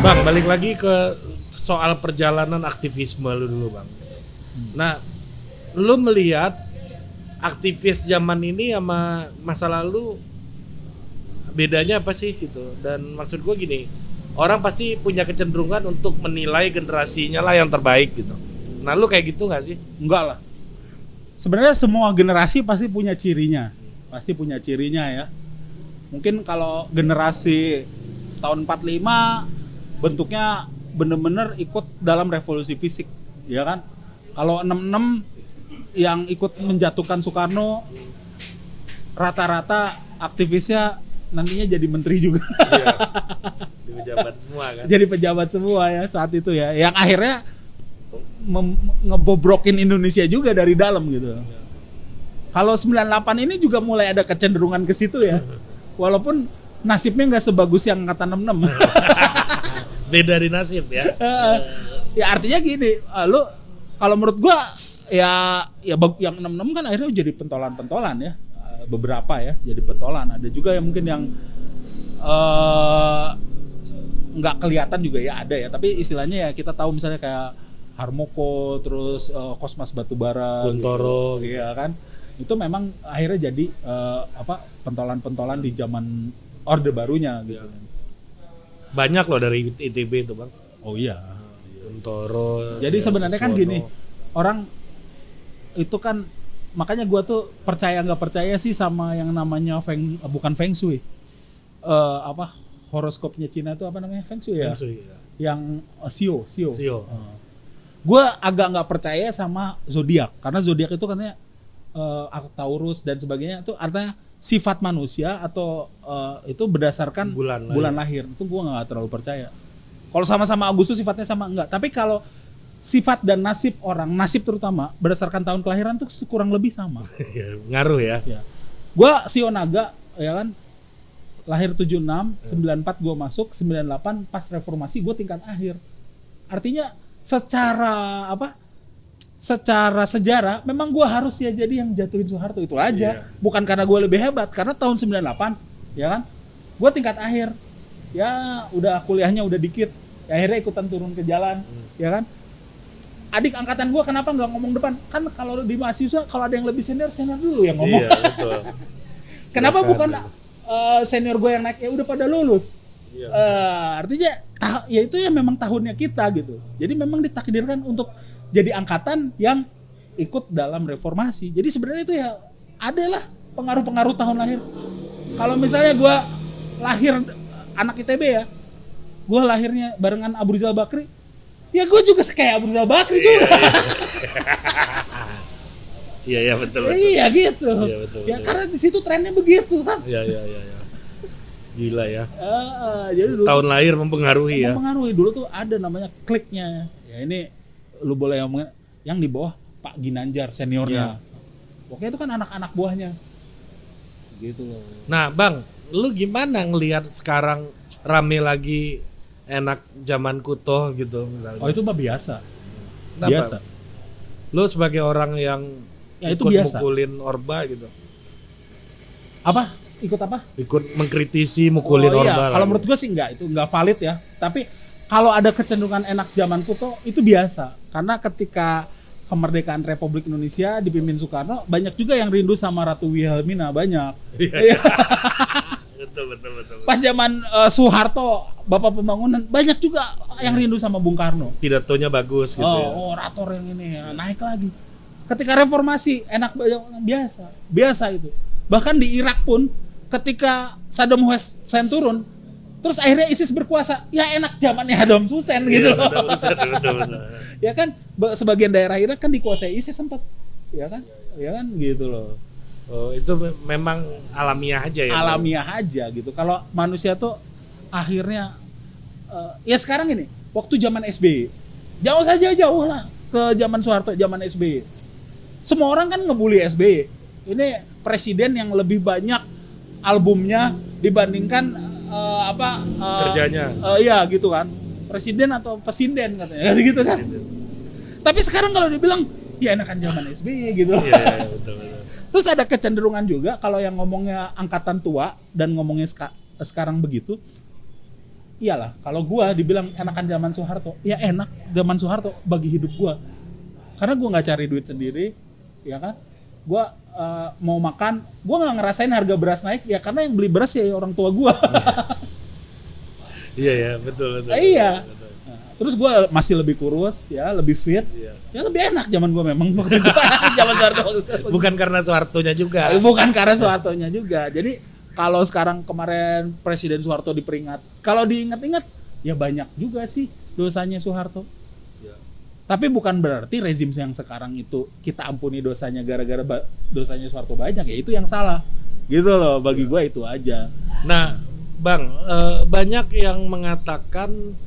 Bang, balik lagi ke soal perjalanan aktivisme lu dulu, Bang. Nah, lu melihat aktivis zaman ini sama masa lalu bedanya apa sih gitu? Dan maksud gue gini, orang pasti punya kecenderungan untuk menilai generasinya lah yang terbaik gitu. Nah, lu kayak gitu nggak sih? Enggak lah. Sebenarnya semua generasi pasti punya cirinya. Pasti punya cirinya ya. Mungkin kalau generasi tahun 45 bentuknya bener-bener ikut dalam revolusi fisik, ya kan? Kalau 66 yang ikut menjatuhkan Soekarno rata-rata aktivisnya nantinya jadi menteri juga. Iya. Di pejabat semua kan. Jadi pejabat semua ya saat itu ya. Yang akhirnya ngebobrokin Indonesia juga dari dalam gitu. Kalau 98 ini juga mulai ada kecenderungan ke situ ya. Walaupun nasibnya nggak sebagus yang angkatan 66. Beda di nasib ya. Ya artinya gini, lu kalau menurut gua ya yang 66 kan akhirnya jadi pentolan-pentolan ya. Beberapa ya jadi pentolan. Ada juga yang mungkin yang nggak kelihatan juga ya ada ya. Tapi istilahnya ya kita tahu misalnya kayak Harmoko, terus Kosmas Batubara, Kuntoro gitu. Iya kan. Itu memang akhirnya jadi pentolan-pentolan di zaman Orde Barunya gitu. Banyak loh dari ITB itu, Bang. Oh iya. Kuntoro. Jadi sebenarnya kan gini, orang itu kan makanya gua tuh percaya nggak percaya sih sama yang namanya bukan Feng Shui. Horoskopnya Cina itu apa namanya? Feng Shui ya. Feng Shui, ya. Yang Sio. Sio. Gua agak nggak percaya sama zodiak karena zodiak itu katanya Taurus dan sebagainya itu artinya sifat manusia atau itu berdasarkan bulan lahir. Itu gue nggak terlalu percaya. Kalau sama-sama Agustus sifatnya sama enggak. Tapi kalau sifat dan nasib orang, nasib terutama berdasarkan tahun kelahiran tuh kurang lebih sama. Ngaruh ya. Gue Sio Naga ya kan, lahir 76, 94 gue masuk, 98 pas reformasi gue tingkat akhir. Artinya secara sejarah memang gue harus ya jadi yang jatuhin Soeharto itu aja. Bukan karena gue lebih hebat, karena tahun 98 ya kan gue tingkat akhir ya, udah kuliahnya udah dikit ya, akhirnya ikutan turun ke jalan ya kan. Adik angkatan gue kenapa nggak ngomong depan, kan kalau di mahasiswa kalau ada yang lebih senior dulu yang ngomong. Iya, betul. Kenapa bukan senior gue yang naik ya udah pada lulus. Artinya ya itu ya memang tahunnya kita gitu. Jadi memang ditakdirkan untuk jadi angkatan yang ikut dalam reformasi. Jadi sebenarnya itu ya adalah pengaruh-pengaruh tahun lahir. Kalau misalnya gue lahir anak ITB ya, gue lahirnya barengan Abu Rizal Bakri, ya gue juga kayak Abu Rizal Bakri juga. Iya betul. Iya gitu. Iya, betul. Ya karena di situ trennya begitu kan. Iya. Gila ya. Jadi dulu, tahun lahir mempengaruhi ya. Mempengaruhi dulu tuh ada namanya kliknya. Ya ini lu boleh ngomong yang di bawah Pak Ginanjar seniornya. Pokoknya itu kan anak-anak buahnya. Gitu loh. Nah, Bang, lu gimana ngelihat sekarang rame lagi enak zaman kuto gitu misalnya? Oh itu mah biasa. Kenapa? Biasa. Lu sebagai orang yang Ya, itu ikut biasa. mukulin Orba gitu. Apa? Ikut apa? Ikut mengkritisi mukulin Orba. Iya. Kalau menurut gue sih enggak, itu enggak valid ya. Tapi kalau ada kecenderungan enak zaman kuto itu biasa. Karena ketika kemerdekaan Republik Indonesia dipimpin Soekarno, banyak juga yang rindu sama Ratu Wilhelmina, banyak. Iya. Betul. Pas zaman Soeharto, Bapak Pembangunan, banyak juga yang rindu sama Bung Karno. Pidatonya bagus gitu ya. Orator yang ini ya, naik lagi. Ketika reformasi enak, biasa itu. Bahkan di Irak pun ketika Saddam Hussein turun, terus akhirnya ISIS berkuasa, ya enak zamannya Saddam Hussein gitu. Betul. Ya kan sebagian daerah Irak kan dikuasai ISIS sempat. Ya kan gitu loh. Oh, itu memang alamiah aja ya. Alamiah aja gitu. Kalau manusia tuh akhirnya ya sekarang ini waktu zaman SBY. Jauh lah ke zaman Soeharto, zaman SBY. Semua orang kan ngebully SBY. Ini presiden yang lebih banyak albumnya dibandingkan kerjanya. Iya gitu kan. Presiden atau pesinden katanya gitu kan. Tapi sekarang kalau dibilang ya enakan zaman SBY gitu. Iya, betul. Terus ada kecenderungan juga kalau yang ngomongnya angkatan tua dan ngomongnya sekarang begitu, iyalah kalau gua dibilang enakan zaman Soeharto, ya enak zaman Soeharto bagi hidup gua. Karena gua nggak cari duit sendiri, ya kan? Gua mau makan, gua nggak ngerasain harga beras naik, ya karena yang beli beras ya orang tua gua. Iya ya, betul. Iya. Betul. Terus gue masih lebih kurus, ya lebih fit, ya lebih enak zaman gue memang waktu itu. Zaman Soeharto. Bukan karena Soehartonya juga. Bukan karena Soehartonya juga. Jadi kalau sekarang kemarin Presiden Soeharto diperingat, kalau diingat-ingat ya banyak juga sih dosanya Soeharto. Ya. Tapi bukan berarti rezim yang sekarang itu kita ampuni dosanya gara-gara dosanya Soeharto banyak, ya itu yang salah. Gitu loh, bagi gue itu aja. Nah, Bang, banyak yang mengatakan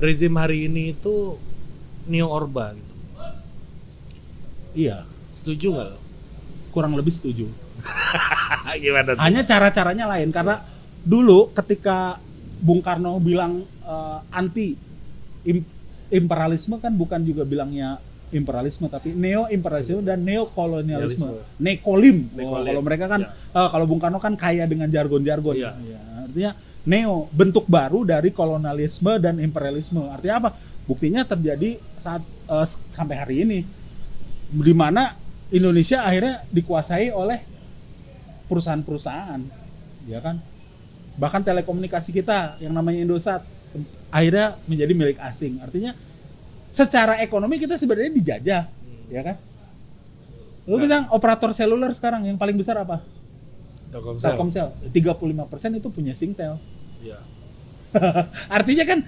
rezim hari ini itu neo Orba gitu. Iya. Setuju nggak lo? Kurang lebih setuju. Gimana tuh? Hanya cara-caranya lain karena dulu ketika Bung Karno bilang anti imperialisme kan bukan juga bilangnya imperialisme tapi neo imperialisme dan neo kolonialisme. Nekolim. Kalau mereka kan kalau Bung Karno kan kaya dengan jargon-jargon. Iya. Ya, artinya neo, bentuk baru dari kolonialisme dan imperialisme. Artinya apa? Buktinya terjadi saat sampai hari ini, di mana Indonesia akhirnya dikuasai oleh perusahaan-perusahaan, ya kan? Bahkan telekomunikasi kita yang namanya Indosat akhirnya menjadi milik asing. Artinya secara ekonomi kita sebenarnya dijajah, ya kan? Lu bilang operator seluler sekarang yang paling besar apa? Telkomsel. 35% itu punya Singtel. Ya. Artinya kan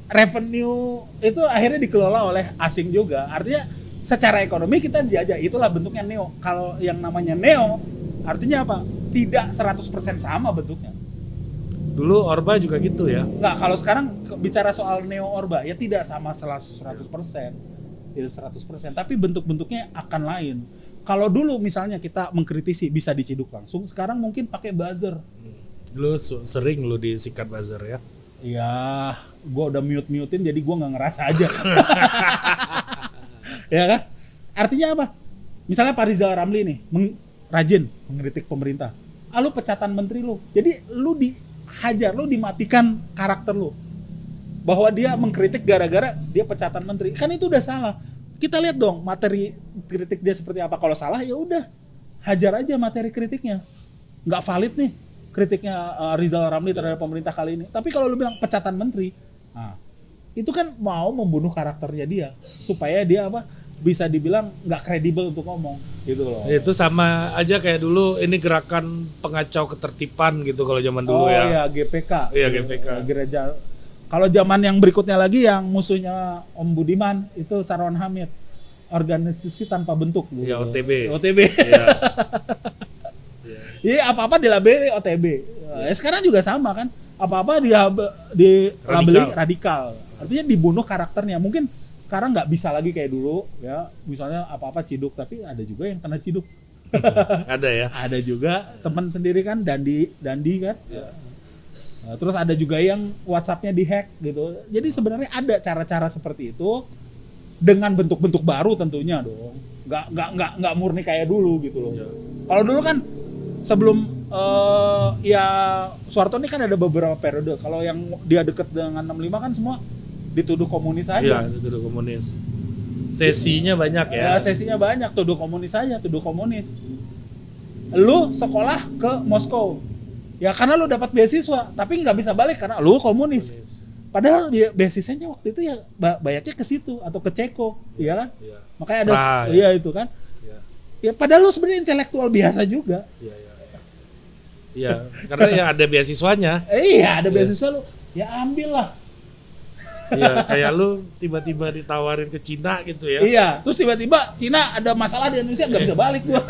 revenue itu akhirnya dikelola oleh asing juga. Artinya secara ekonomi kita dijajah. Itulah bentuknya neo. Kalau yang namanya neo artinya apa? Tidak 100% sama bentuknya. Dulu Orba juga gitu ya. Nggak, kalau sekarang bicara soal neo Orba ya tidak sama 100%. Tidak 100%, tapi bentuk-bentuknya akan lain. Kalau dulu misalnya kita mengkritisi bisa diciduk langsung, sekarang mungkin pakai buzzer. Lu sering lu disikat buzzer ya? Iya, gue udah mute-mutein jadi gue nggak ngerasa aja. Ya kan? Artinya apa? Misalnya Pak Rizal Ramli nih, rajin mengkritik pemerintah. Lu pecatan menteri lu. Jadi lu dihajar, lu dimatikan karakter lu. Bahwa dia mengkritik gara-gara dia pecatan menteri. Kan itu udah salah. Kita lihat dong materi kritik dia seperti apa. Kalau salah ya udah hajar aja materi kritiknya. Nggak valid nih kritiknya Rizal Ramli terhadap pemerintah kali ini. Tapi kalau lu bilang pecatan menteri, nah, itu kan mau membunuh karakternya dia supaya dia apa bisa dibilang nggak kredibel untuk ngomong gitu loh. Itu sama aja kayak dulu ini gerakan pengacau ketertiban gitu kalau zaman dulu ya. Oh ya GPK. Iya GPK. Gereja. Kalau zaman yang berikutnya lagi yang musuhnya Om Budiman itu Sarwan Hamid, organisasi tanpa bentuk. Iya OTB. Iya. Iya apa-apa dilabeli OTB. Sekarang juga sama kan. Apa-apa dilabeli radikal. Artinya dibunuh karakternya. Mungkin sekarang nggak bisa lagi kayak dulu ya. Misalnya apa-apa ciduk, tapi ada juga yang kena ciduk. Ada ya. Ada juga teman sendiri kan Dandi kan. Ya. Terus ada juga yang WhatsApp-nya dihack gitu. Jadi sebenarnya ada cara-cara seperti itu dengan bentuk-bentuk baru tentunya dong. Nggak murni kayak dulu gitu loh. Ya. Kalau dulu kan sebelum ya Soeharto ini kan ada beberapa periode. Kalau yang dia deket dengan 65 kan semua dituduh komunis aja. Iya, dituduh komunis. Sesinya banyak ya. Sesinya banyak, tuduh komunis aja, tuduh komunis. Lu sekolah ke Moskow. Ya karena lu dapat beasiswa, tapi nggak bisa balik karena lu komunis. Padahal beasiswanya waktu itu ya banyaknya ke situ atau ke Ceko, ya kan? Iya. Makanya ada iya itu kan. Ya padahal lu sebenarnya intelektual biasa juga. Iya, karena ya ada beasiswanya. Iya, ada beasiswa lu. Ya ambil lah. Iya, kayak lu tiba-tiba ditawarin ke Cina gitu ya. Iya, terus tiba-tiba Cina ada masalah di Indonesia nggak bisa balik gua.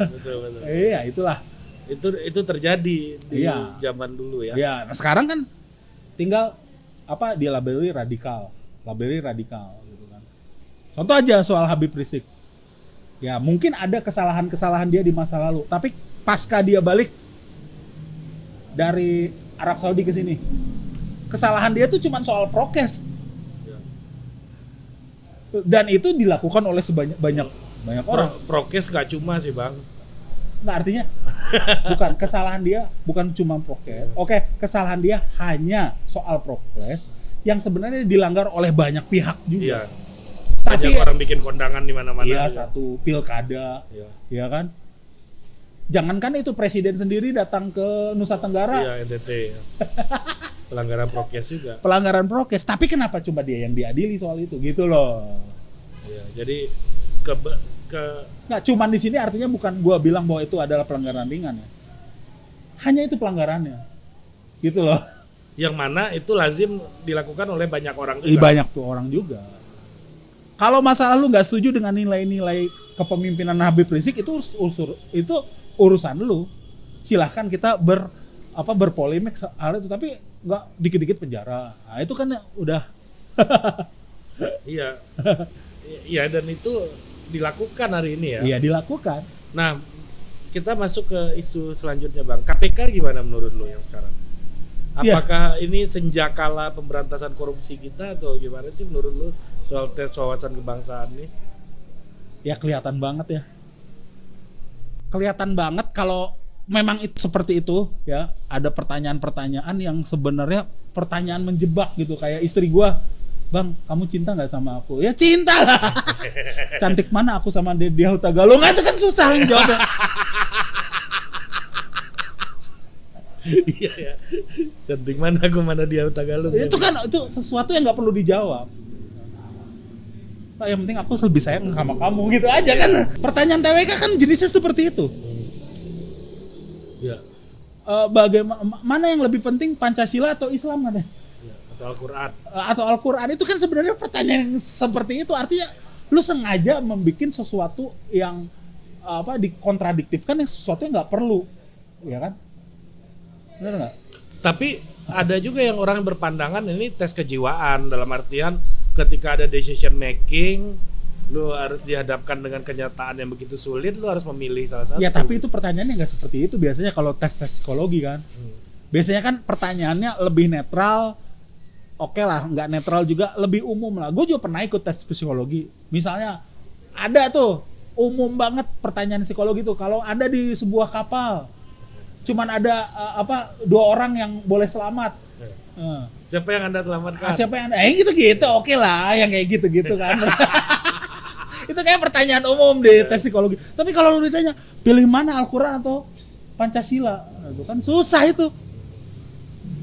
Betul. Iya, itulah. Itu terjadi di zaman dulu ya. Iya, nah sekarang kan tinggal apa dilabeli radikal gitu kan. Contoh aja soal Habib Rizik. Ya, mungkin ada kesalahan-kesalahan dia di masa lalu, tapi pasca dia balik dari Arab Saudi ke sini, kesalahan dia tuh cuma soal prokes. Dan itu dilakukan oleh banyak orang. Prokes gak cuma sih Bang. Nggak, artinya bukan kesalahan dia bukan cuma prokes. Oke, kesalahan dia hanya soal prokes yang sebenarnya dilanggar oleh banyak pihak juga. Iya. Tapi Banyak orang bikin kondangan di mana-mana. iya, juga. satu pilkada, Iya. ya kan? Jangankan itu presiden sendiri datang ke Nusa Tenggara, Iya, NTT. Pelanggaran prokes juga. pelanggaran prokes. Tapi kenapa cuma dia yang diadili soal itu, gitu loh? Iya, jadi ke Nggak cuman di sini artinya bukan gua bilang bahwa itu adalah pelanggaran ringan ya. Hanya itu pelanggarannya, gitu loh. yang mana itu lazim dilakukan oleh banyak orang juga. Banyak tuh orang juga. Kalau masalah lu nggak setuju dengan nilai-nilai kepemimpinan Habib Rizik itu itu urusan lu. Silahkan kita berpolemik soal itu, tapi nggak dikit-dikit penjara. Nah, itu kan udah Iya. Iya, dan itu dilakukan hari ini ya. iya dilakukan. Nah, kita masuk ke isu selanjutnya, Bang. KPK gimana menurut lo yang sekarang? Iya. Apakah ini senjakala pemberantasan korupsi kita atau gimana sih menurut lo soal tes wawasan kebangsaan ini? Ya kelihatan banget ya. Kelihatan banget kalau memang itu seperti itu ya. Ada pertanyaan-pertanyaan yang sebenarnya pertanyaan menjebak gitu, kayak istri gua. Bang, kamu cinta nggak sama aku? Ya cinta lah. Cantik mana aku sama dia Hutagalung? Itu kan susah jawabnya. Iya ya. Cantik mana aku mana dia Tagalog. Itu kan itu sesuatu yang nggak perlu dijawab. Nah, yang penting aku lebih sayang sama kamu gitu aja kan. Pertanyaan TWK kan jenisnya seperti itu. Ya. Mana yang lebih penting, Pancasila atau Islam katanya? Ya, atau Al-Qur'an. Atau Al-Quran, itu kan sebenarnya pertanyaan yang seperti itu. Artinya lu sengaja membuat sesuatu yang dikontradiktifkan, yang sesuatu yang nggak perlu, ya kan? Benar nggak? Tapi ada juga yang orang berpandangan ini tes kejiwaan, dalam artian ketika ada decision making, lu harus dihadapkan dengan kenyataan yang begitu sulit, lu harus memilih salah satu. Ya tapi itu pertanyaannya nggak seperti itu biasanya kalau tes psikologi kan. Biasanya kan pertanyaannya lebih netral. Oke lah, nggak netral juga, lebih umum lah. Gue juga pernah ikut tes psikologi. Misalnya ada tuh umum banget pertanyaan psikologi tuh. Kalau Anda di sebuah kapal, cuman ada 2 orang yang boleh selamat. Siapa yang Anda selamatkan? Siapa yang gitu-gitu, oke lah, yang kayak gitu-gitu kan. Itu kayak pertanyaan umum di tes psikologi. Tapi kalau lu ditanya, pilih mana Al-Quran atau Pancasila? Nah, itu kan susah itu.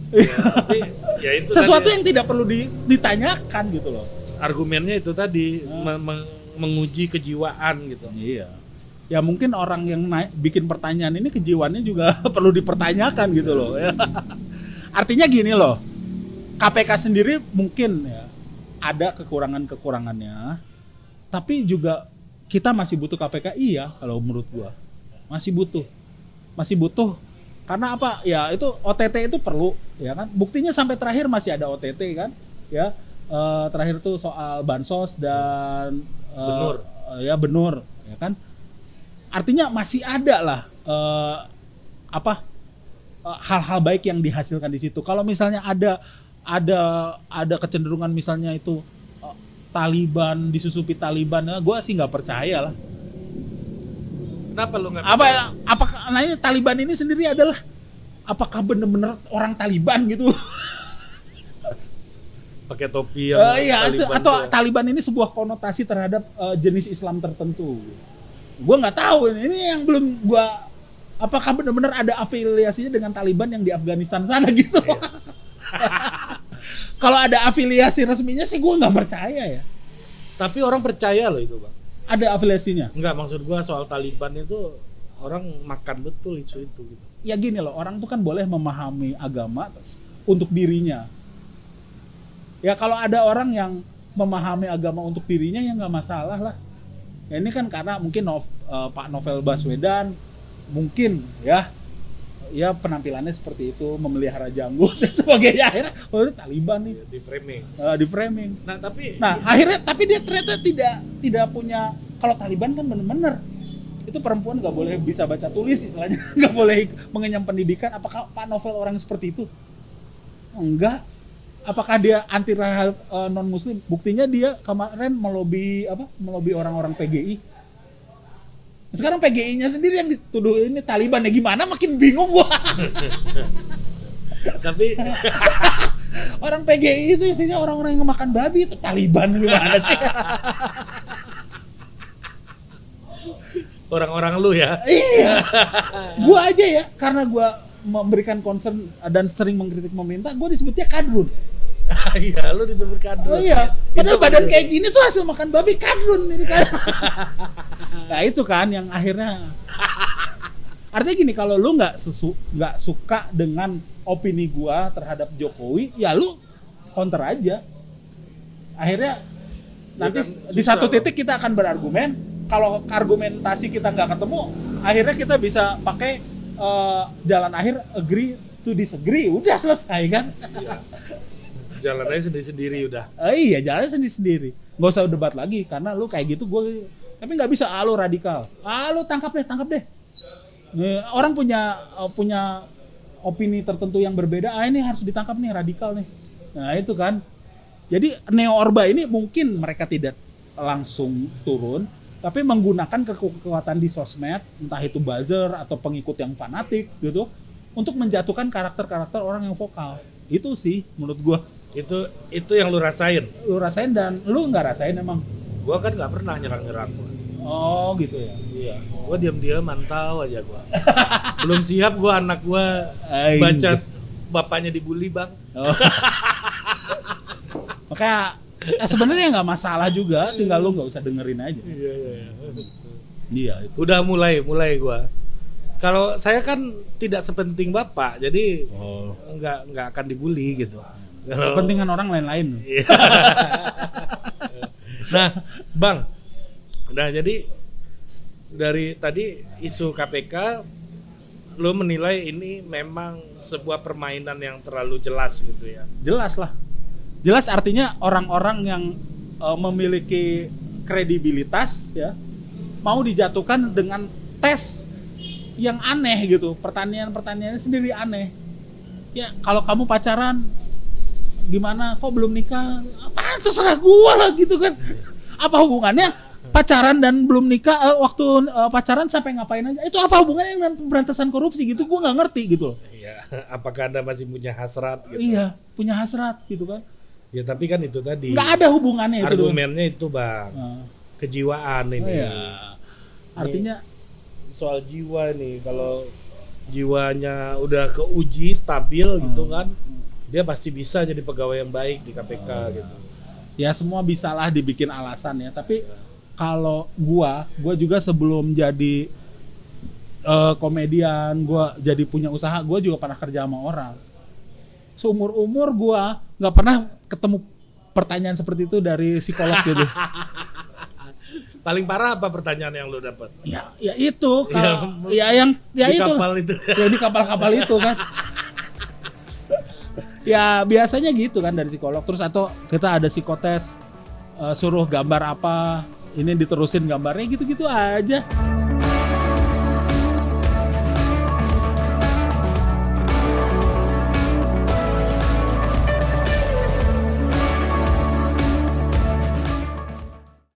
Ya, tapi ya itu Sesuatu tadi, yang tidak perlu ditanyakan gitu loh. argumennya itu tadi menguji kejiwaan gitu. Iya. Ya mungkin orang yang bikin pertanyaan ini kejiwaannya juga perlu dipertanyakan gitu loh. Artinya gini loh, KPK sendiri mungkin ya ada kekurangannya, tapi juga kita masih butuh KPK, iya kalau menurut gua masih butuh karena apa ya, itu OTT itu perlu ya kan, buktinya sampai terakhir masih ada OTT kan ya. Terakhir tuh soal bansos dan Benur ya kan, artinya masih ada lah hal-hal baik yang dihasilkan di situ. Kalau misalnya ada kecenderungan misalnya itu Taliban disusupi Taliban, gue sih nggak percaya lah. Kenapa lu nggak? Apakah nah ini Taliban ini sendiri adalah apakah benar-benar orang Taliban gitu? Pakai topi yang Iya, Taliban atau tuh. Taliban ini sebuah konotasi terhadap jenis Islam tertentu. Gue nggak tahu ini yang belum gue. Apakah benar-benar ada afiliasinya dengan Taliban yang di Afghanistan sana gitu? Iya. Kalau ada afiliasi resminya sih gue nggak percaya ya. Tapi orang percaya loh itu, Bang. Ada afiliasinya. Enggak, maksud gua soal Taliban itu orang makan betul isu itu gitu. Ya gini loh, orang tuh kan boleh memahami agama untuk dirinya. Ya kalau ada orang yang memahami agama untuk dirinya ya nggak masalah lah. Ya ini kan karena mungkin Pak Novel Baswedan mungkin ya penampilannya seperti itu, memelihara janggut dan sebagainya, akhirnya ini Taliban nih Di framing. Nah akhirnya tapi dia ternyata tidak punya. Kalau Taliban kan benar-benar itu perempuan nggak boleh bisa baca tulis istilahnya, nggak boleh mengenyam pendidikan. Apakah Pak Novel orang seperti itu? Enggak. Apakah dia anti non muslim? Buktinya dia kemarin melobi orang-orang PGI. Sekarang PGI-nya sendiri yang dituduh ini Taliban, ya gimana, makin bingung gua. Tapi Orang PGI itu isinya orang-orang yang makan babi, itu Taliban gimana sih? orang-orang lu ya. Iya. Gua aja ya, karena gua memberikan concern dan sering mengkritik pemerintah, gua disebutnya kadrun. Iya, lu disebut kadrun. Oh iya, padahal Itu badan bener. kayak gini tuh hasil makan babi, kadrun ini kan. Nah itu kan yang akhirnya. Artinya gini, kalau lu nggak suka dengan opini gua terhadap Jokowi, ya lu counter aja. Akhirnya nanti kan di susah, satu titik kita akan berargumen. Kalau argumentasi kita nggak ketemu, akhirnya kita bisa pakai jalan akhir, agree to disagree, udah selesai kan. Iya. Jalan aja sendiri-sendiri udah. Iya, jalannya sendiri-sendiri. Nggak usah debat lagi, karena lu kayak gitu gue. Tapi nggak bisa, lu radikal. Lu tangkap deh. Nih, orang punya opini tertentu yang berbeda. Ini harus ditangkap nih, radikal nih. Nah itu kan. Jadi neo orba ini mungkin mereka tidak langsung turun, tapi menggunakan kekuatan di sosmed, entah itu buzzer atau pengikut yang fanatik gitu, untuk menjatuhkan karakter-karakter orang yang vokal. Itu sih menurut gua. Itu yang lu rasain. Lu rasain dan lu nggak rasain emang? Gua kan nggak pernah nyerang gua. Oh gitu ya. Iya, gua diam-diam mantau aja gua. Belum siap gua anak gua Ay. baca bapaknya dibully, Bang. Oh. Makanya sebenarnya nggak masalah juga, tinggal lu nggak usah dengerin aja. Iya. Iya itu. Udah mulai gua. Kalau saya kan tidak sepenting bapak, jadi nggak akan dibully gitu. Kalau Kepentingan orang lain-lain. Iya. Nah, Bang. Nah, jadi dari tadi isu KPK lo menilai ini memang sebuah permainan yang terlalu jelas gitu ya. Jelas lah. Jelas artinya orang-orang yang memiliki kredibilitas ya mau dijatuhkan dengan tes yang aneh gitu. Pertanyaan-pertanyaannya sendiri aneh. Ya, kalau kamu pacaran gimana, kok belum nikah? Apaan, terserah gua lah gitu kan. Apa hubungannya pacaran dan belum nikah, waktu pacaran sampai ngapain aja? Itu apa hubungannya dengan pemberantasan korupsi gitu? Gua nggak ngerti gitu loh. Iya, apakah Anda masih punya hasrat gitu? Iya, punya hasrat gitu kan. Ya, tapi kan itu tadi. Nggak ada hubungannya itu. Argumennya itu, Bang. Kejiwaan ini. Iya. Artinya soal jiwa nih, kalau jiwanya udah keuji stabil gitu kan, dia pasti bisa jadi pegawai yang baik di KPK gitu. ya semua bisalah dibikin alasan ya. Tapi kalau gua juga sebelum jadi komedian, gua jadi punya usaha, gua juga pernah kerja sama orang. Seumur-umur gua nggak pernah ketemu pertanyaan seperti itu dari psikolog gitu. Paling parah apa pertanyaan yang lo dapat? Ya itu kalau yang di itu kapal itu. ya di kapal-kapal itu kan. Ya biasanya gitu kan dari psikolog. Terus atau kita ada psikotes, suruh gambar apa, ini diterusin gambarnya, gitu-gitu aja.